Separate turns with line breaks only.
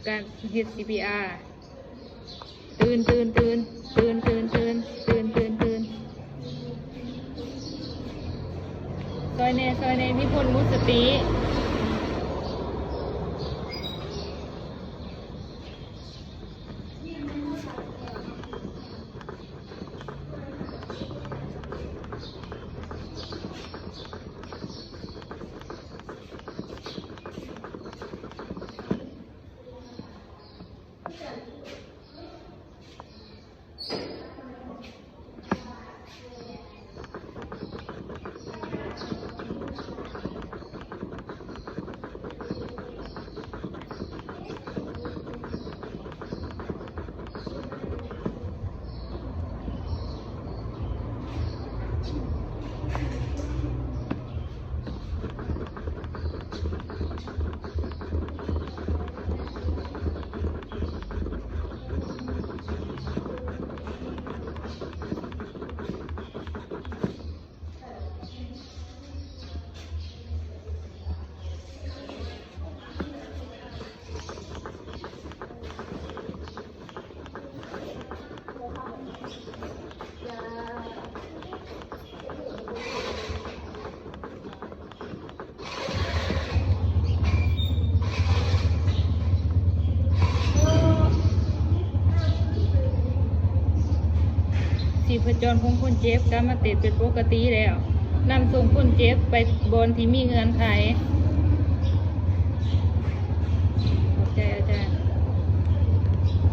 การเฮ็ด CPR ตื่นตื่นตื่นตื่นตื่นตื่นตื่นตื่นตื่นซอยเนมีคนมุสติชีพจรของคนเจ็บกลับมาติดเป็นปกติแล้วนำส่งคนเจ็บไปบอนที่มีเงื่อนไข